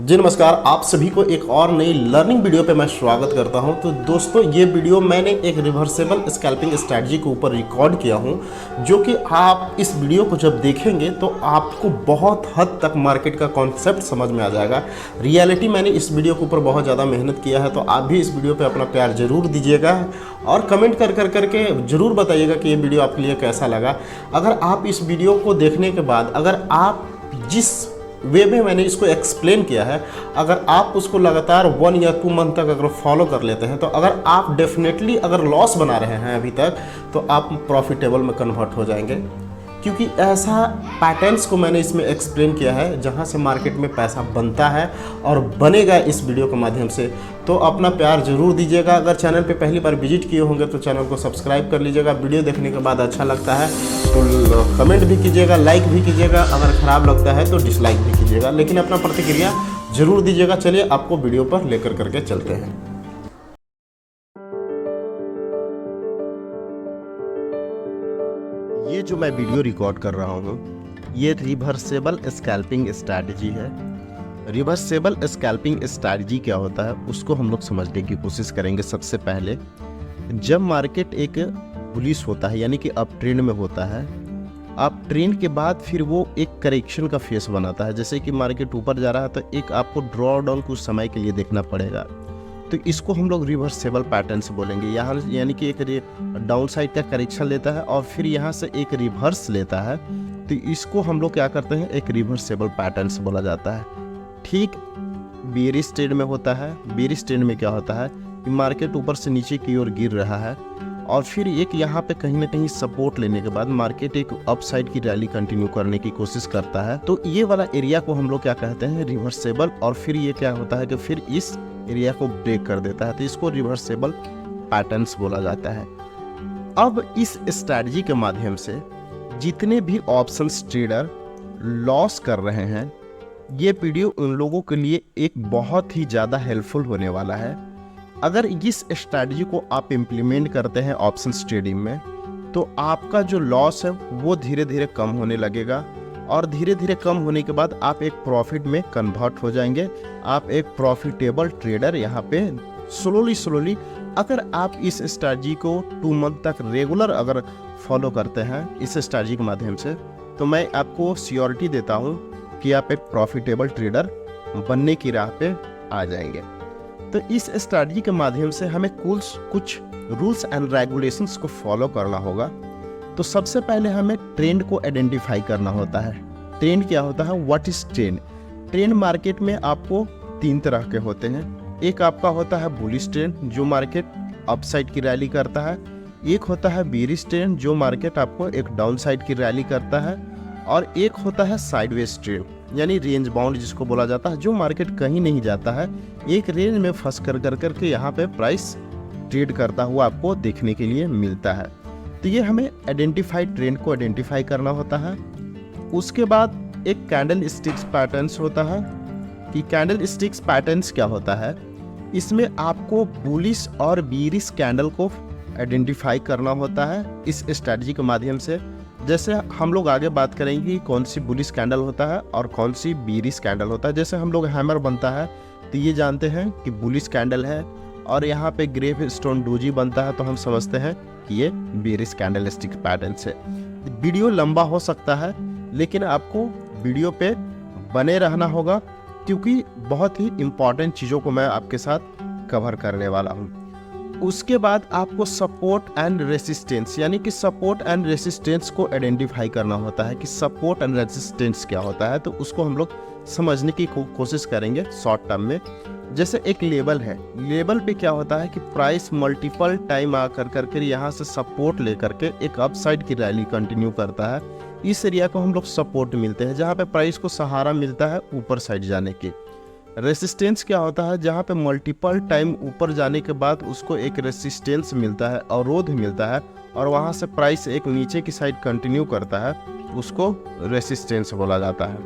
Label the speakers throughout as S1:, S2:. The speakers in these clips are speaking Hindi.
S1: जी नमस्कार, आप सभी को एक और नई लर्निंग वीडियो पे मैं स्वागत करता हूं। तो दोस्तों, ये वीडियो मैंने एक रिवर्सेबल स्कैल्पिंग स्ट्रैटेजी के ऊपर रिकॉर्ड किया हूं, जो कि आप इस वीडियो को जब देखेंगे तो आपको बहुत हद तक मार्केट का कॉन्सेप्ट समझ में आ जाएगा। रियलिटी मैंने इस वीडियो के ऊपर बहुत ज़्यादा मेहनत किया है, तो आप भी इस वीडियो पर अपना प्यार ज़रूर दीजिएगा और कमेंट करके ज़रूर बताइएगा कि ये वीडियो आपके लिए कैसा लगा। अगर आप इस वीडियो को देखने के बाद अगर आप जिस वे में मैंने इसको एक्सप्लेन किया है, अगर आप उसको लगातार 1 या 2 मंथ तक अगर फॉलो कर लेते हैं, तो अगर आप डेफिनेटली अगर लॉस बना रहे हैं अभी तक, तो आप प्रॉफिटेबल में कन्वर्ट हो जाएंगे। क्योंकि ऐसा पैटर्न्स को मैंने इसमें एक्सप्लेन किया है जहां से मार्केट में पैसा बनता है और बनेगा इस वीडियो के माध्यम से। तो अपना प्यार ज़रूर दीजिएगा। अगर चैनल पे पहली बार विजिट किए होंगे तो चैनल को सब्सक्राइब कर लीजिएगा। वीडियो देखने के बाद अच्छा लगता है तो कमेंट भी कीजिएगा, लाइक भी कीजिएगा। अगर ख़राब लगता है तो डिसलाइक भी कीजिएगा, लेकिन अपना प्रतिक्रिया ज़रूर दीजिएगा। चलिए आपको वीडियो पर लेकर करके चलते हैं। ये जो मैं वीडियो रिकॉर्ड कर रहा हूँ, ये रिवर्सेबल स्कैल्पिंग स्ट्रैटेजी है। रिवर्सेबल स्कैल्पिंग स्ट्रैटेजी क्या होता है उसको हम लोग समझने की कोशिश करेंगे। सबसे पहले, जब मार्केट एक बुलिश होता है यानी कि अप ट्रेंड में होता है, अप ट्रेंड के बाद फिर वो एक करेक्शन का फेस बनाता है। जैसे कि मार्केट ऊपर जा रहा है तो एक आपको ड्रॉ डाउन कुछ समय के लिए देखना पड़ेगा, तो इसको हम लोग रिवर्सेबल पैटर्न से बोलेंगे। यहाँ यानी कि एक डाउन साइड का करेक्शन लेता है और फिर यहाँ से एक रिवर्स लेता है, तो इसको हम लोग क्या करते हैं, एक रिवर्सेबल पैटर्न से बोला जाता है। ठीक बेयरिश ट्रेंड में होता है। बेयरिश ट्रेंड में क्या होता है कि मार्केट ऊपर से नीचे की ओर गिर रहा है और फिर एक यहाँ पे कहीं ना कहीं सपोर्ट लेने के बाद मार्केट एक अपसाइड की रैली कंटिन्यू करने की कोशिश करता है। तो ये वाला एरिया को हम लोग क्या कहते हैं, रिवर्सेबल। और फिर ये क्या होता है कि फिर इस एरिया को ब्रेक कर देता है, तो इसको रिवर्सेबल पैटर्न्स बोला जाता है। अब इस स्ट्रैटेजी के माध्यम से जितने भी ऑप्शंस ट्रेडर लॉस कर रहे हैं, ये वीडियो उन लोगों के लिए एक बहुत ही ज़्यादा हेल्पफुल होने वाला है। अगर इस स्ट्रैटेजी को आप इम्प्लीमेंट करते हैं ऑप्शंस ट्रेडिंग में, तो आपका जो लॉस है वो धीरे धीरे कम होने लगेगा और धीरे धीरे कम होने के बाद आप एक प्रॉफिट में कन्वर्ट हो जाएंगे। आप एक प्रॉफिटेबल ट्रेडर यहाँ पे स्लोली अगर आप इस स्ट्रैटेजी को 2 मंथ तक रेगुलर अगर फॉलो करते हैं इस स्ट्रैटेजी के माध्यम से, तो मैं आपको श्योरिटी देता हूँ कि आप एक प्रॉफिटेबल ट्रेडर बनने की राह पे आ जाएंगे। तो इस स्ट्रैटेजी के माध्यम से हमें कुछ रूल्स एंड रेगुलेशंस को फॉलो करना होगा। तो सबसे पहले हमें ट्रेंड को आइडेंटिफाई करना होता है। ट्रेंड क्या होता है, what is trend. Trend market में आपको 3 तरह के होते हैं। एक आपका होता है बुलिश ट्रेंड, जो मार्केट अपसाइड की रैली करता है। एक होता है बेयरिश ट्रेंड, जो मार्केट आपको एक डाउन साइड की रैली करता है। और एक होता है साइडवेज ट्रेंड, यानी रेंज बाउंड जिसको बोला जाता है, जो मार्केट कहीं नहीं जाता है, एक रेंज में फंस कर यहाँ पे प्राइस ट्रेड करता हुआ आपको देखने के लिए मिलता है। तो ये हमें आइडेंटिफाइड ट्रेंड को आइडेंटिफाई करना होता है। उसके बाद एक कैंडल स्टिक्स पैटर्न्स होता है कि कैंडल स्टिक्स पैटर्न्स क्या होता है, इसमें आपको बुलिश और बेयरिश कैंडल को आइडेंटिफाई करना होता है इस स्ट्रैटेजी के माध्यम से। जैसे हम लोग आगे बात करेंगे कि कौन सी बुलिश कैंडल होता है और कौन सी बेयरिश कैंडल होता है। जैसे हम लोग हैमर बनता है तो ये जानते हैं कि बुलिश कैंडल है, और यहाँ पे ग्रेव स्टोन डोजी बनता है तो हम समझते हैं कि ये बेयरिश कैंडल स्टिक पैटर्न से। वीडियो लंबा हो सकता है, लेकिन आपको वीडियो पे बने रहना होगा, क्योंकि बहुत ही इम्पॉर्टेंट चीज़ों को मैं आपके साथ कवर करने वाला हूँ। उसके बाद आपको सपोर्ट एंड रेसिस्टेंस, यानी कि सपोर्ट एंड रेसिस्टेंस को आइडेंटिफाई करना होता है कि सपोर्ट एंड रेसिस्टेंस क्या होता है। तो उसको हम लोग समझने की कोशिश करेंगे शॉर्ट टर्म में। जैसे एक लेवल है, लेवल पे क्या होता है कि प्राइस मल्टीपल टाइम आकर यहाँ से सपोर्ट लेकर के एक अपसाइड की रैली कंटिन्यू करता है। इस एरिया को हम लोग सपोर्ट मिलते हैं, जहाँ पे प्राइस को सहारा मिलता है ऊपर साइड जाने की। रेसिस्टेंस क्या होता है, जहाँ पे मल्टीपल टाइम ऊपर जाने के बाद उसको एक रेसिस्टेंस मिलता है, अवरोध मिलता है, और वहाँ से प्राइस एक नीचे की साइड कंटिन्यू करता है, उसको रेसिस्टेंस बोला जाता है।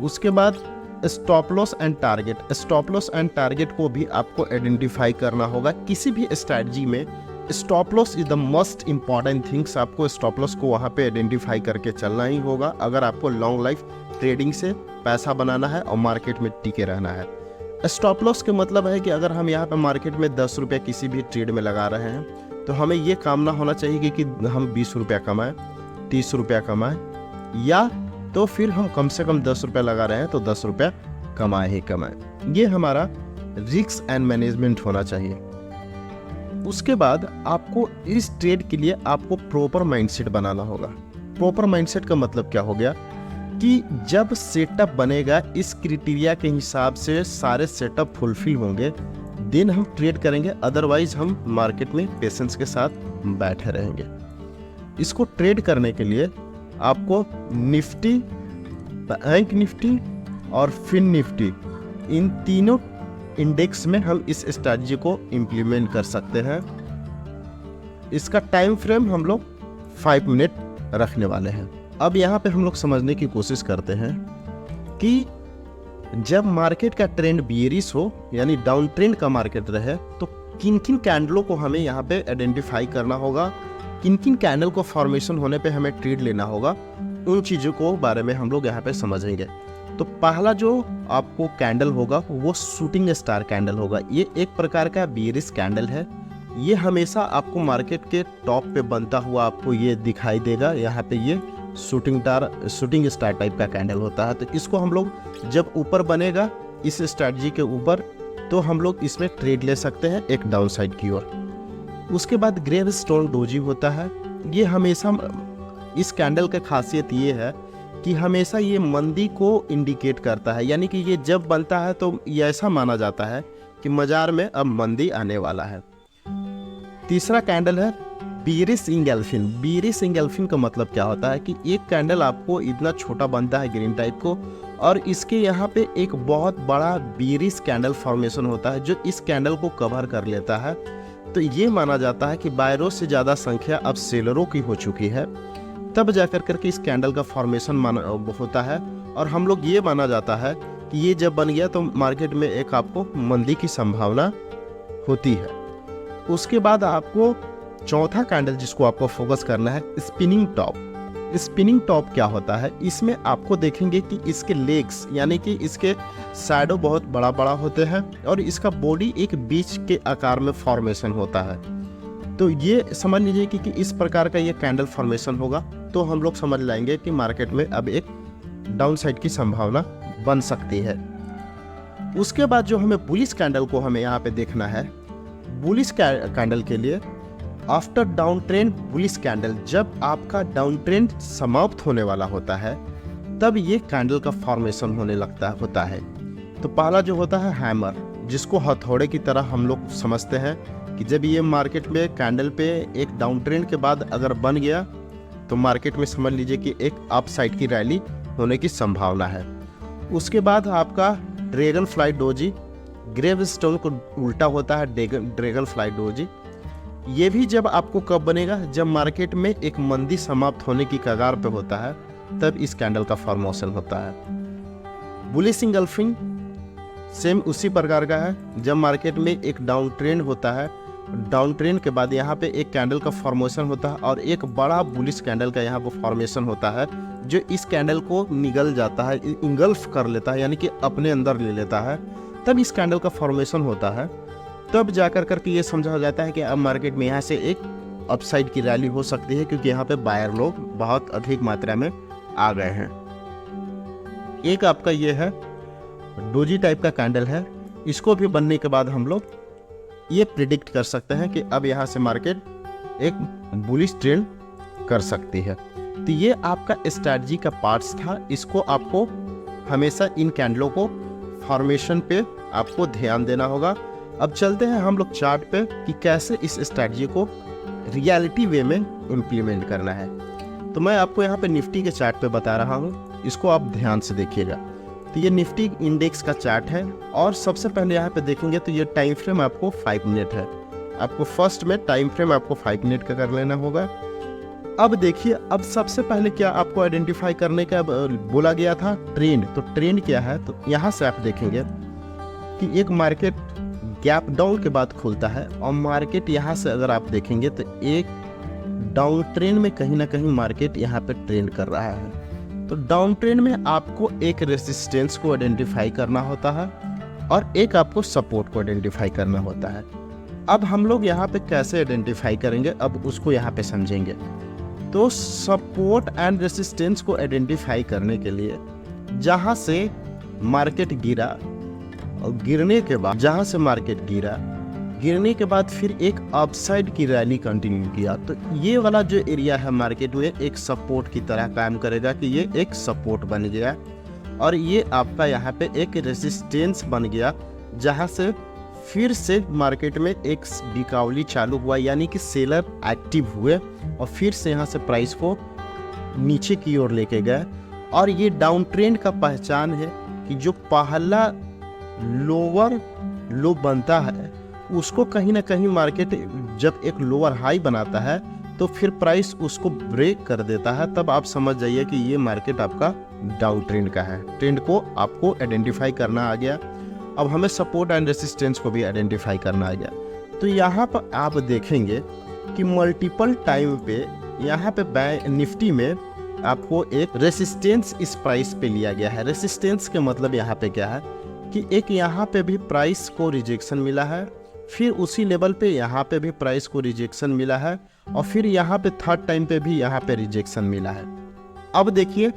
S1: उसके बाद stop loss and target. Stop loss and target को भी आपको आइडेंटिफाई करना होगा। किसी भी स्ट्रैटेजी में stop loss is the most important things. आपको स्टॉप लॉस को वहाँ पे आइडेंटिफाई करके चलना ही होगा अगर आपको लॉन्ग लाइफ ट्रेडिंग से पैसा बनाना है और मार्केट में टिके रहना है। स्टॉप लॉस के मतलब है कि अगर हम यहाँ पे मार्केट में 10 रुपये किसी भी ट्रेड में लगा रहे हैं तो हमें ये कामना होना चाहिए कि हम 20 रुपया कमाएं, 30 रुपया कमाएं, या तो फिर हम कम से कम 10 रुपया लगा रहे हैं तो 10 रुपया कमाएं ही कमाएं। ये हमारा रिस्क एंड मैनेजमेंट होना चाहिए। उसके बाद आपको इस ट्रेड के लिए आपको प्रॉपर माइंडसेट बनाना होगा। प्रॉपर माइंडसेट का मतलब क्या हो गया कि जब सेटअप बनेगा, इस क्राइटेरिया के हिसाब से सारे सेटअप फुलफिल होंगे, देन हम ट्रेड करेंगे, अदरवाइज हम मार्केट में पेशेंस के साथ बैठे रहेंगे। इसको ट्रेड करने के लिए आपको निफ्टी, बैंक निफ्टी और फिन निफ्टी, इन तीनों इंडेक्स में हम इस स्ट्रैटेजी को इम्प्लीमेंट कर सकते हैं। इसका टाइम फ्रेम हम लोग 5 मिनट रखने वाले हैं। अब यहाँ पे हम लोग समझने की कोशिश करते हैं कि जब मार्केट का ट्रेंड बियरिश हो, यानी डाउन ट्रेंड का मार्केट रहे, तो किन किन कैंडलों को हमें यहाँ पे आइडेंटिफाई करना होगा, किन किन कैंडल को फॉर्मेशन होने पे हमें ट्रेड लेना होगा, उन चीज़ों को बारे में हम लोग यहाँ पे समझेंगे। तो पहला जो आपको कैंडल होगा वो शूटिंग स्टार कैंडल होगा। ये एक प्रकार का बियरिश कैंडल है। ये हमेशा आपको मार्केट के टॉप पे बनता हुआ आपको ये दिखाई देगा। यहाँ पे ये शूटिंग स्टार टाइप का कैंडल होता है। तो इसको हम लोग जब ऊपर बनेगा इस स्ट्रैटेजी के ऊपर, तो हम लोग इसमें ट्रेड ले सकते हैं एक डाउन साइड की ओर। उसके बाद ग्रेव स्टोन डोजी होता है। ये हमेशा, इस कैंडल का खासियत ये है कि हमेशा ये मंदी को इंडिकेट करता है, यानी कि ये जब बनता है तो ये ऐसा माना जाता है कि बाजार में अब मंदी आने वाला है। तीसरा कैंडल है बीरिश इंगेल्फिन। बीरिश इंगेल्फिन का मतलब क्या होता है कि एक कैंडल आपको इतना छोटा बनता है ग्रीन टाइप को, और इसके यहाँ पे एक बहुत बड़ा बीरिश कैंडल फॉर्मेशन होता है जो इस कैंडल को कवर कर लेता है। तो ये माना जाता है कि बायरों से ज़्यादा संख्या अब सेलरों की हो चुकी है, तब जाकर करके इस कैंडल का फॉर्मेशन होता है। और हम लोग ये माना जाता है कि ये जब बन गया तो मार्केट में एक आपको मंदी की संभावना होती है। उसके बाद आपको चौथा कैंडल जिसको आपको फोकस करना है, स्पिनिंग टॉप। स्पिनिंग टॉप क्या होता है, इसमें आपको देखेंगे कि इसके लेग्स यानी कि इसके शैडो बहुत बड़ा बड़ा होते हैं और इसका बॉडी एक बीच के आकार में फॉर्मेशन होता है। तो ये समझ लीजिए कि इस प्रकार का ये कैंडल फॉर्मेशन होगा, तो हम लोग समझ लाएंगे कि मार्केट में अब एक डाउन साइड की संभावना बन सकती है। उसके बाद जो हमें बुलिश कैंडल को हमें यहाँ पे देखना है, बुलिश कैंडल के लिए after down trend bullish candle, जब आपका डाउन ट्रेंड समाप्त होने वाला होता है तब ये कैंडल का फॉर्मेशन होने होता है। तो पहला जो होता है हैमर, जिसको हथौड़े की तरह हम लोग समझते हैं कि जब ये मार्केट में कैंडल पे एक डाउन ट्रेंड के बाद अगर बन गया तो मार्केट में समझ लीजिए कि एक अप साइड की रैली होने की संभावना है। उसके बाद आपका dragonfly doji, gravestone को उल्टा होता है ड्रैगन फ्लाई डोजी। ये भी जब आपको कब बनेगा, जब मार्केट में एक मंदी समाप्त होने की कगार पे होता है, तब इस कैंडल का फॉर्मेशन होता है। बुलिश इंगल्फिंग सेम उसी प्रकार का है। जब मार्केट में एक डाउन ट्रेंड होता है, डाउन ट्रेंड के बाद यहाँ पे एक कैंडल का फॉर्मेशन होता है और एक बड़ा बुलिश कैंडल का यहाँ पर फॉर्मेशन होता है जो इस कैंडल को निगल जाता है, इंगल्फ कर लेता है, यानी कि अपने अंदर ले लेता है। तब इस कैंडल का फॉर्मेशन होता है। तब जाकर करके ये समझा जाता है कि अब मार्केट में यहाँ से एक अपसाइड की रैली हो सकती है, क्योंकि यहाँ पे बायर लोग बहुत अधिक मात्रा में आ गए हैं। एक आपका ये है डोजी टाइप का कैंडल है। इसको भी बनने के बाद हम लोग ये प्रिडिक्ट कर सकते हैं कि अब यहाँ से मार्केट एक बुलिश ट्रेंड कर सकती है। तो ये आपका स्ट्रैटेजी का पार्ट्स था। इसको आपको हमेशा इन कैंडलों को फॉर्मेशन पे आपको ध्यान देना होगा। अब चलते हैं हम लोग चार्ट पे कि कैसे इस स्ट्रैटेजी को रियलिटी वे में इम्प्लीमेंट करना है। तो मैं आपको यहाँ पे निफ्टी के चार्ट पे बता रहा हूँ, इसको आप ध्यान से देखिएगा। तो ये निफ्टी इंडेक्स का चार्ट है और सबसे पहले यहाँ पे देखेंगे तो ये टाइम फ्रेम आपको 5 मिनट है। आपको फर्स्ट में टाइम फ्रेम आपको 5 मिनट का कर लेना होगा। अब देखिए, अब सबसे पहले क्या आपको आइडेंटिफाई करने का बोला गया था, ट्रेंड। तो ट्रेंड क्या है, तो यहाँ से आप देखेंगे कि एक मार्केट गैप डाउन के बाद खुलता है और मार्केट यहाँ से अगर आप देखेंगे तो एक डाउन ट्रेंड में कहीं ना कहीं मार्केट यहाँ पे ट्रेंड कर रहा है। तो डाउन ट्रेंड में आपको एक रेसिस्टेंस को आइडेंटिफाई करना होता है और एक आपको सपोर्ट को आइडेंटिफाई करना होता है। अब हम लोग यहाँ पे कैसे आइडेंटिफाई करेंगे, अब उसको यहाँ पे समझेंगे। तो सपोर्ट एंड रेसिस्टेंस को आइडेंटिफाई करने के लिए जहाँ से मार्केट गिरा और गिरने के बाद जहाँ से मार्केट गिरने के बाद फिर एक अपसाइड की रैली कंटिन्यू किया, तो ये वाला जो एरिया है मार्केट में एक सपोर्ट की तरह काम करेगा कि ये एक सपोर्ट बन गया और ये आपका यहाँ पे एक रेसिस्टेंस बन गया, जहाँ से फिर से मार्केट में एक रिकवरी चालू हुआ, यानी कि सेलर एक्टिव हुए और फिर से यहाँ से प्राइस को नीचे की ओर लेके गए। और ये डाउन ट्रेंड का पहचान है कि जो पहला लोअर लो बनता है उसको कहीं ना कहीं मार्केट जब एक लोअर हाई बनाता है तो फिर प्राइस उसको ब्रेक कर देता है, तब आप समझ जाइए कि ये मार्केट आपका डाउन ट्रेंड का है। ट्रेंड को आपको आइडेंटिफाई करना आ गया, अब हमें सपोर्ट एंड रेसिस्टेंस को भी आइडेंटिफाई करना आ गया। तो यहाँ पर आप देखेंगे कि मल्टीपल टाइम पे यहाँ पे निफ्टी में आपको एक रेसिस्टेंस इस प्राइस पे लिया गया है। रेसिस्टेंस के मतलब यहाँ पे क्या है कि एक यहाँ पे भी प्राइस को रिजेक्शन मिला है, फिर उसी लेवल पे यहाँ पे भी प्राइस को रिजेक्शन मिला है और फिर यहाँ पे थर्ड टाइम पे भी यहाँ पे रिजेक्शन मिला है। अब देखिए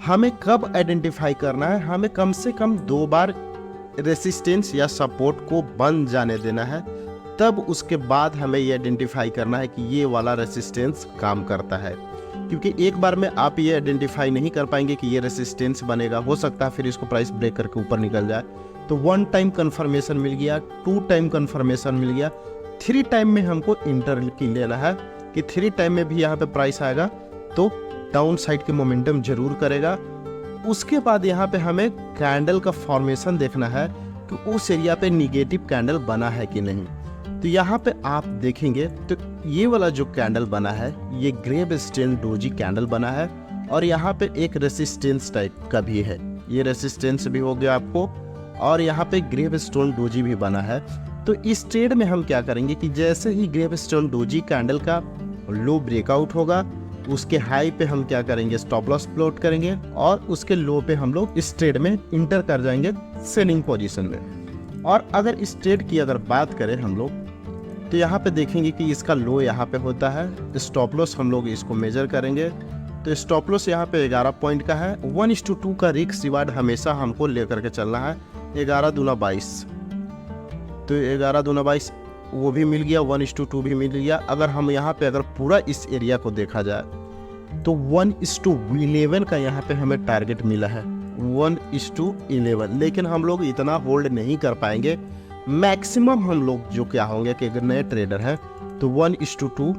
S1: हमें कब आइडेंटिफाई करना है, हमें कम से कम 2 बार रेसिस्टेंस या सपोर्ट को बन जाने देना है, तब उसके बाद हमें ये आइडेंटिफाई करना है कि ये वाला रेसिस्टेंस काम करता है। क्योंकि एक बार में आप ये आइडेंटिफाई नहीं कर पाएंगे कि ये रेसिस्टेंस बनेगा, हो सकता है फिर इसको प्राइस ब्रेक करके ऊपर निकल जाए। तो 1 टाइम कन्फर्मेशन मिल गया, 2 टाइम कन्फर्मेशन मिल गया, 3 टाइम में हमको इंटर की लेना है कि 3 टाइम में भी यहाँ पे प्राइस आएगा तो डाउन साइड के मोमेंटम जरूर करेगा। उसके बाद यहाँ पे हमें कैंडल का फॉर्मेशन देखना है कि उस एरिया पे निगेटिव कैंडल बना है कि नहीं। तो यहाँ पे आप देखेंगे तो ये वाला जो कैंडल बना है ये ग्रेव स्टोन डोजी कैंडल बना है और यहाँ पे एक रेसिस्टेंस टाइप का भी है, ये रेसिस्टेंस भी हो गया आपको और यहाँ पे ग्रेव स्टोन डोजी भी बना है। तो इस ट्रेड में हम क्या करेंगे कि जैसे ही ग्रेव स्टोन डोजी कैंडल का लो ब्रेकआउट होगा उसके हाई पे हम क्या करेंगे, स्टॉप लॉस प्लॉट करेंगे और उसके लो पे हम लोग इस ट्रेड में इंटर कर जाएंगे सेलिंग पोजीशन में। और अगर इस ट्रेड की अगर बात करें हम लोग तो यहाँ पे देखेंगे कि इसका लो यहाँ पे होता है, स्टॉप लॉस हम लोग इसको मेजर करेंगे तो स्टॉप लॉस यहाँ पे 11 पॉइंट का है। 1:2 का रिस्क रिवार्ड हमेशा हमको लेकर के चलना है, 11 दूना 22, तो 11 दूना 22 वो भी मिल गया, 1:2 भी मिल गया। अगर हम यहाँ पे अगर पूरा इस एरिया को देखा जाए तो 1:11 का यहाँ पे हमें टारगेट मिला है, 1:11, लेकिन हम लोग इतना होल्ड नहीं कर पाएंगे। मैक्सिमम हम लोग जो क्या होंगे कि अगर नए ट्रेडर हैं तो 1:2,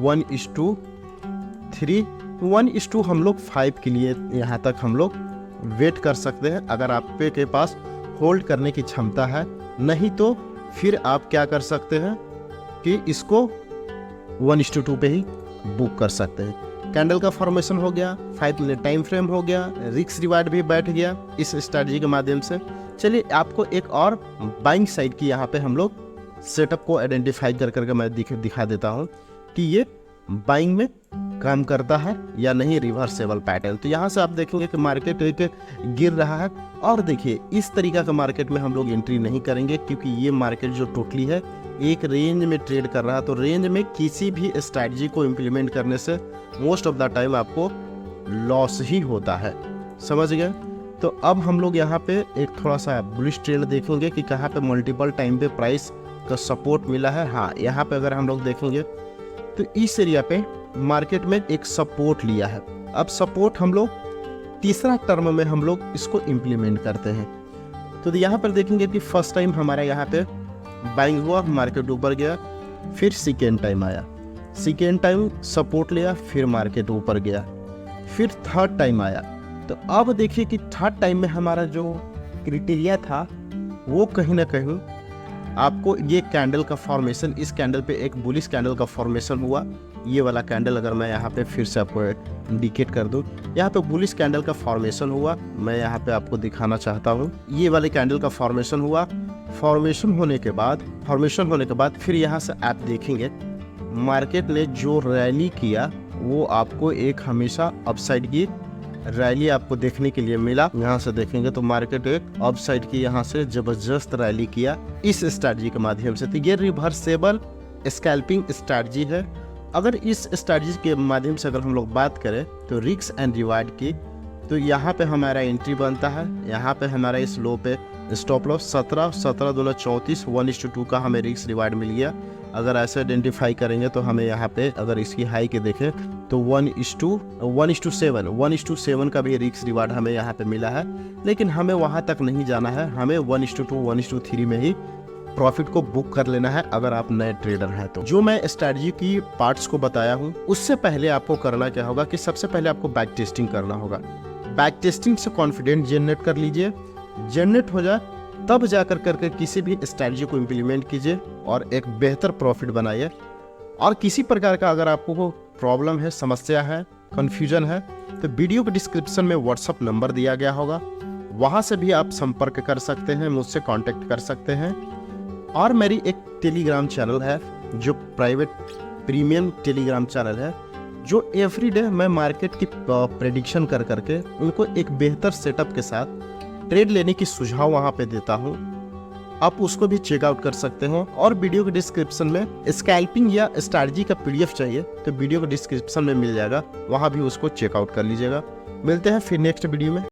S1: 1:3, 1:2 हम लोग 5 के लिए यहाँ तक हम लोग वेट कर सकते हैं अगर आप पे के पास होल्ड करने की क्षमता है। नहीं तो फिर आप क्या कर सकते हैं कि इसको 1:2 पे ही बुक कर सकते हैं। कैंडल का फॉर्मेशन हो गया, 5 मिनट टाइम फ्रेम हो गया, रिस्क रिवार्ड भी बैठ गया इस स्ट्रैटेजी के माध्यम से। चलिए आपको एक और बाइंग साइड की यहाँ पे हम लोग सेटअप को आइडेंटिफाई कर करके मैं दिखा देता हूँ कि ये बाइंग में काम करता है या नहीं, रिवर्सेबल पैटर्न। तो यहाँ से आप देखेंगे कि मार्केट एक गिर रहा है और देखिए इस तरीका का मार्केट में हम लोग एंट्री नहीं करेंगे क्योंकि ये मार्केट जो टोटली है एक रेंज में ट्रेड कर रहा है। तो रेंज में किसी भी स्ट्रैटेजी को इम्प्लीमेंट करने से मोस्ट ऑफ द टाइम आपको लॉस ही होता है, समझ गए। तो अब हम लोग यहाँ पे एक थोड़ा सा बुलिश ट्रेंड देखेंगे कि कहाँ पे मल्टीपल टाइम पे प्राइस का सपोर्ट मिला है। हाँ, यहाँ पे अगर हम लोग देखेंगे तो इस एरिया पे मार्केट में एक सपोर्ट लिया है। अब सपोर्ट हम लोग तीसरा टर्म में हम लोग इसको इम्प्लीमेंट करते हैं। तो यहाँ पर देखेंगे कि फर्स्ट टाइम हमारा यहाँ पे बाइंग हुआ, मार्केट ऊपर गया, फिर सेकेंड टाइम आया, सेकेंड टाइम सपोर्ट लिया, फिर मार्केट ऊपर गया, फिर थर्ड टाइम आया। तो अब देखिए कि थर्ड टाइम में हमारा जो क्राइटेरिया था वो कहीं ना कहीं आपको ये कैंडल का फॉर्मेशन, इस कैंडल पे एक बुलिश कैंडल का फॉर्मेशन हुआ। ये वाला कैंडल अगर मैं यहाँ पे फिर से आपको इंडिकेट कर दूँ, यहाँ पे बुलिश कैंडल का फॉर्मेशन हुआ, मैं यहाँ पे आपको दिखाना चाहता हूँ। ये वाले कैंडल का फॉर्मेशन हुआ, फॉर्मेशन होने के बाद फिर यहाँ से आप देखेंगे मार्केट ने जो रैली किया वो आपको एक हमेशा अपसाइड की रैली आपको देखने के लिए मिला। यहाँ से देखेंगे तो मार्केट एक अप साइड की यहाँ से जबरदस्त रैली किया इस स्ट्रैटेजी के माध्यम से। तो ये रिवर्सेबल स्कैल्पिंग स्ट्रैटेजी है। अगर इस स्ट्रैटेजी के माध्यम से अगर हम लोग बात करें तो रिस्क एंड रिवार्ड की, तो यहाँ पे हमारा एंट्री बनता है, यहाँ पे हमारा इस लो पे स्टॉप लॉस 17 दूना 34 1:2 का हमें रिस्क रिवार्ड मिल गया। अगर ऐसे आइडेंटिफाई करेंगे तो हमें यहाँ पे अगर इसकी हाई के देखें तो 1:7 का भी रिस्क रिवार्ड हमें यहाँ पे मिला है। लेकिन हमें वहाँ तक नहीं जाना है, हमें 1:2 1:3 में ही प्रॉफिट को बुक कर लेना है अगर आप नए ट्रेडर हैं तो। जो मैं स्ट्रैटेजी की पार्ट्स को बताया हूँ उससे पहले आपको करना क्या होगा कि सबसे पहले आपको बैक टेस्टिंग करना होगा। बैक टेस्टिंग से कॉन्फिडेंस जनरेट कर लीजिए, जनरेट हो जाए तब जाकर करके किसी भी स्ट्रैटेजी को इम्प्लीमेंट कीजिए और एक बेहतर प्रॉफिट बनाइए। और किसी प्रकार का अगर आपको प्रॉब्लम है, समस्या है, कन्फ्यूजन है तो वीडियो के डिस्क्रिप्शन में व्हाट्सअप नंबर दिया गया होगा, वहाँ से भी आप संपर्क कर सकते हैं, मुझसे कॉन्टेक्ट कर सकते हैं। और मेरी एक टेलीग्राम चैनल है जो प्राइवेट प्रीमियम टेलीग्राम चैनल है, जो एवरीडे मैं मार्केट की प्रेडिक्शन कर करके उनको एक बेहतर सेटअप के साथ ट्रेड लेने की सुझाव वहाँ पे देता हूँ। आप उसको भी चेकआउट कर सकते हो। और वीडियो के डिस्क्रिप्शन में स्कैल्पिंग या स्ट्रैटेजी का PDF चाहिए तो वीडियो के डिस्क्रिप्शन में मिल जाएगा, वहाँ भी उसको चेकआउट कर लीजिएगा। मिलते हैं फिर नेक्स्ट वीडियो में।